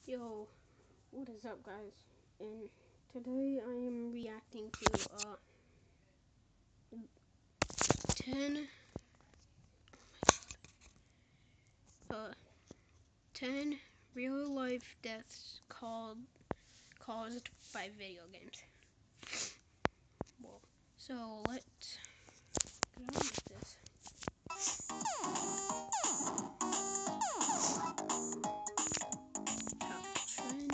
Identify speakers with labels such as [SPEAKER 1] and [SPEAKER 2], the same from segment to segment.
[SPEAKER 1] Yo, what is up, guys? And today I am reacting to 10 uh 10 real life deaths caused by video games. Well, so let's get on with this. Top trends,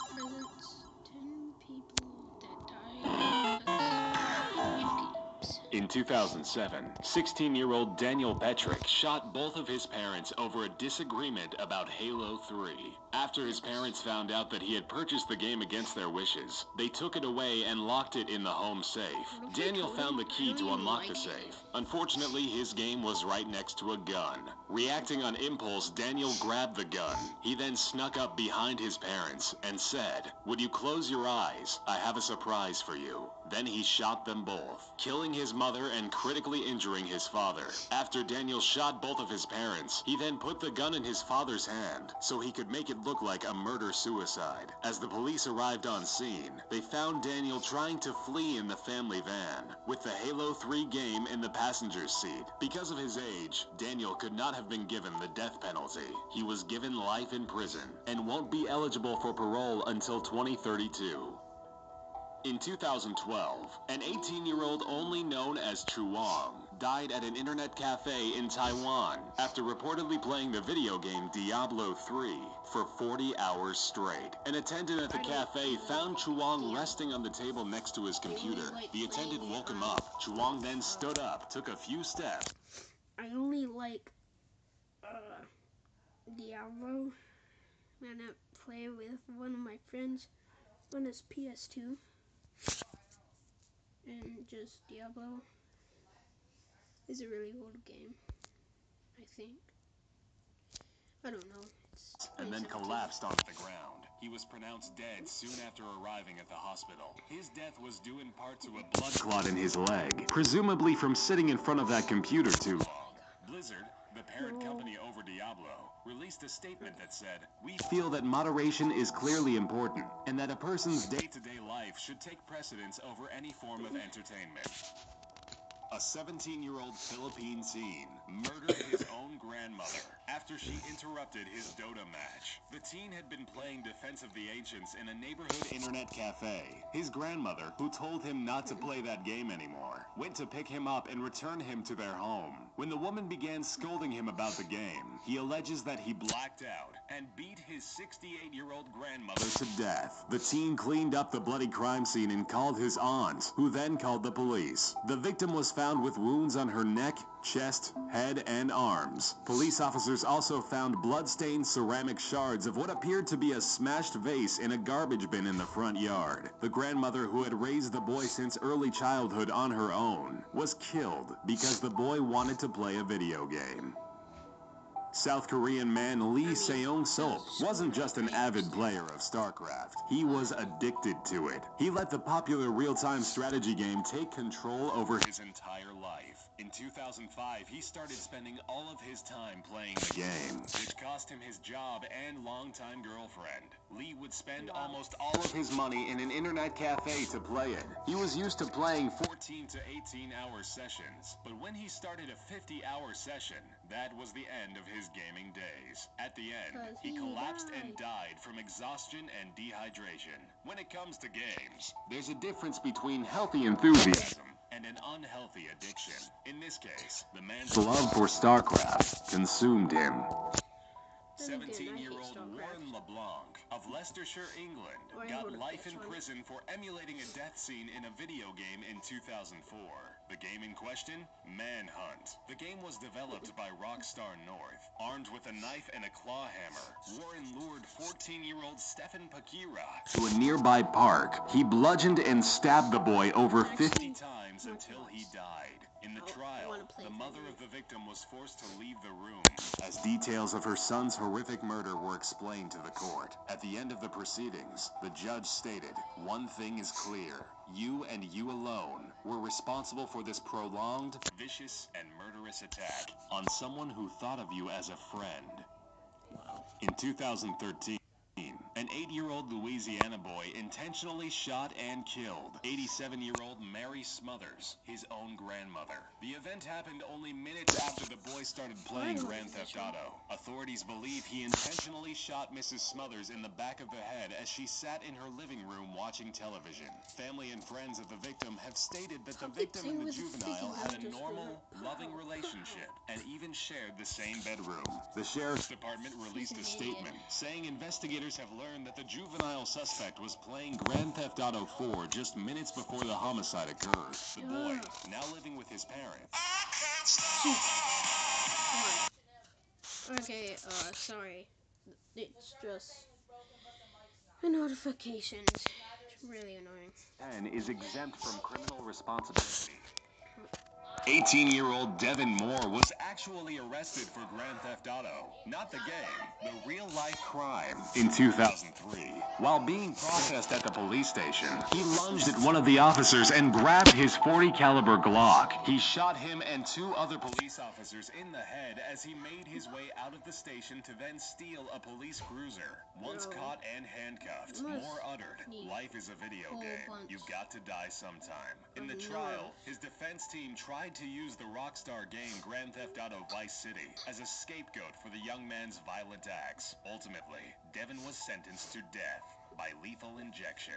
[SPEAKER 1] presents, 10 people that died because of video games.
[SPEAKER 2] In 2007, 16-year-old Daniel Petrick shot both of his parents over a disagreement about Halo 3. After his parents found out that he had purchased the game against their wishes, they took it away and locked it in the home safe. Daniel found the key to unlock the safe. Unfortunately, his game was right next to a gun. Reacting on impulse, Daniel grabbed the gun. He then snuck up behind his parents and said, "Would you close your eyes? I have a surprise for you." Then he shot them both, killing his mother and critically injuring his father. After Daniel shot both of his parents, he then put the gun in his father's hand so he could make it look like a murder-suicide. As the police arrived on scene, they found Daniel trying to flee in the family van, with the Halo 3 game in the passenger's seat. Because of his age, Daniel could not have been given the death penalty. He was given life in prison and won't be eligible for parole until 2032. In 2012, an 18-year-old only known as Chuang died at an internet cafe in Taiwan after reportedly playing the video game Diablo 3 for 40 hours straight. An attendant at the cafe found Chuang resting on the table next to his computer. The attendant woke him up. Chuang then stood up, took a few steps.
[SPEAKER 1] I only like Diablo when I play with one of my friends on his PS2. And just Diablo is a really old game, I think. I don't know.
[SPEAKER 2] And then collapsed onto the ground. He was pronounced dead soon after arriving at the hospital. His death was due in part to a blood clot in his leg, presumably from sitting in front of that computer too long. Blizzard, the parent company over Diablo, released a statement that said, "We feel that moderation is clearly important, and that a person's day-to-day life should take precedence over any form of entertainment." A 17-year-old Philippine teen murdered his own grandmother after she interrupted his Dota match. The teen had been playing Defense of the Ancients in a neighborhood internet cafe. His grandmother, who told him not to play that game anymore, went to pick him up and return him to their home. When the woman began scolding him about the game, he alleges that he blacked out and beat his 68-year-old grandmother to death. The teen cleaned up the bloody crime scene and called his aunt, who then called the police. The victim was found with wounds on her neck, chest, head, and arms. Police officers also found blood-stained ceramic shards of what appeared to be a smashed vase in a garbage bin in the front yard. The grandmother, who had raised the boy since early childhood on her own, was killed because the boy wanted to play a video game. South Korean man Lee Seong-sol wasn't just an avid player of StarCraft. He was addicted to it. He let the popular real-time strategy game take control over his entire life. In 2005, he started spending all of his time playing the game, which cost him his job and longtime girlfriend. Lee would spend almost all of his money in an internet cafe to play it. He was used to playing 14 to 18-hour sessions, but when he started a 50-hour session, that was the end of his gaming days. At the end, he collapsed and died from exhaustion and dehydration. When it comes to games, there's a difference between healthy enthusiasm and an unhealthy addiction. In this case, the man's love for StarCraft consumed him. 17-year-old Warren LeBlanc of Leicestershire, England, got life in prison for emulating a death scene in a video game in 2004. The game in question? Manhunt. The game was developed by Rockstar North. Armed with a knife and a claw hammer, Warren lured 14-year-old Stefan Pakira to a nearby park. He bludgeoned and stabbed the boy over 50 times until he died. In the trial, the mother of the victim was forced to leave the room as details of her son's horrific murder were explained to the court. At the end of the proceedings, the judge stated, "One thing is clear. You and you alone were responsible for this prolonged, vicious, and murderous attack on someone who thought of you as a friend." In 2013, An 8-year-old Louisiana boy intentionally shot and killed 87-year-old Mary Smothers, his own grandmother. The event happened only minutes after the boy started playing Grand Theft Auto. Authorities believe he intentionally shot Mrs. Smothers in the back of the head as she sat in her living room watching television. Family and friends of the victim have stated that the victim and the juvenile had a normal, loving relationship and even shared the same bedroom. The sheriff's department released a statement saying investigators have learned that the juvenile suspect was playing Grand Theft Auto 4 just minutes before the homicide occurred. The boy, now living with his parents.
[SPEAKER 1] Okay, sorry. It's just a notification. It's really annoying.
[SPEAKER 2] And is exempt from criminal responsibility. 18-year-old Devin Moore was actually arrested for Grand Theft Auto, not the game, the real-life crime, in 2003. While being processed at the police station, he lunged at one of the officers and grabbed his .40 caliber Glock. He shot him and 2 other police officers in the head as he made his way out of the station to then steal a police cruiser. Once caught and handcuffed, Moore uttered, "Life is a video game. You've got to die sometime." In the trial, his defense team tried to use the Rockstar game Grand Theft Auto Vice City as a scapegoat for the young man's violent acts. Ultimately, Devin was sentenced to death by lethal injection.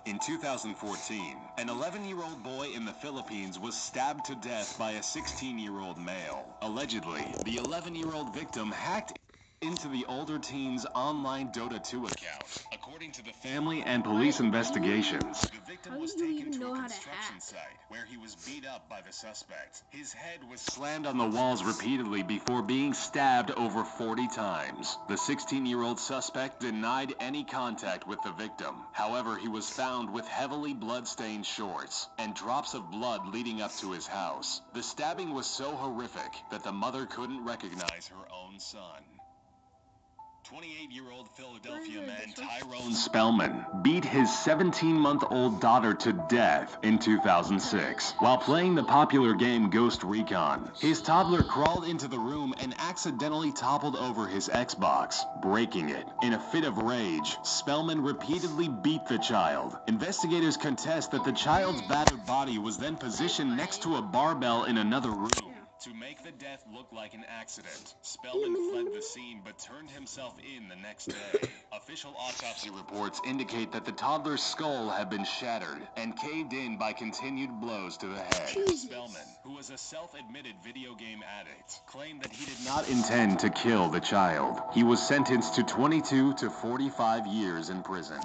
[SPEAKER 2] In 2014, an 11-year-old boy in the Philippines was stabbed to death by a 16-year-old male. Allegedly, the 11-year-old victim hacked into the older teen's online Dota 2 account. According to the family and police investigations, the victim was taken to a construction site where he was beat up by the suspect. His head was slammed on the walls repeatedly before being stabbed over 40 times. The 16-year-old suspect denied any contact with the victim. However, he was found with heavily blood-stained shorts and drops of blood leading up to his house. The stabbing was so horrific that the mother couldn't recognize her own son. 28-year-old Philadelphia man Tyrone Spellman beat his 17-month-old daughter to death in 2006 while playing the popular game Ghost Recon. His toddler crawled into the room and accidentally toppled over his Xbox, breaking it. In a fit of rage, Spellman repeatedly beat the child. Investigators contest that the child's battered body was then positioned next to a barbell in another room to make the death look like an accident. Spellman fled the scene but turned himself in the next day. Official autopsy reports indicate that the toddler's skull had been shattered and caved in by continued blows to the head. Spellman, who was a self-admitted video game addict, claimed that he did not intend to kill the child. He was sentenced to 22 to 45 years in prison.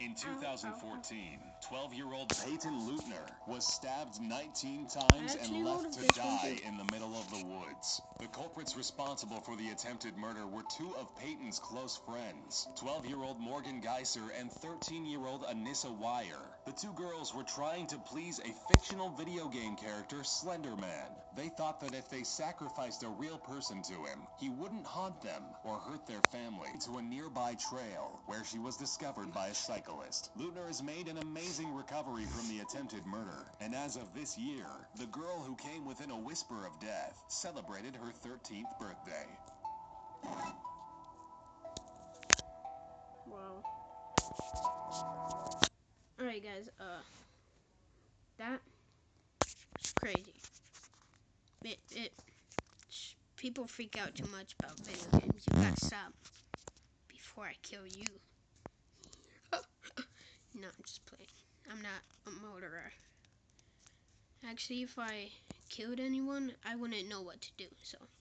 [SPEAKER 2] In 2014, 12-year-old Peyton Leutner was stabbed 19 times and left to die in the middle of the woods. The culprits responsible for the attempted murder were 2 of Peyton's close friends, 12-year-old Morgan Geiser and 13-year-old Anissa Wire. The 2 girls were trying to please a fictional video game character, Slender Man. They thought that if they sacrificed a real person to him, he wouldn't haunt them or hurt their family. To a nearby trail, where she was discovered by a cyclist. Leutner has made an amazing recovery from the attempted murder, and as of this year, the girl who came within a whisper of death celebrated her 13th birthday.
[SPEAKER 1] Wow. Alright guys, that's crazy. People freak out too much about video games. You gotta stop before I kill you. No, I'm just playing. I'm not a murderer. Actually, if I killed anyone, I wouldn't know what to do, so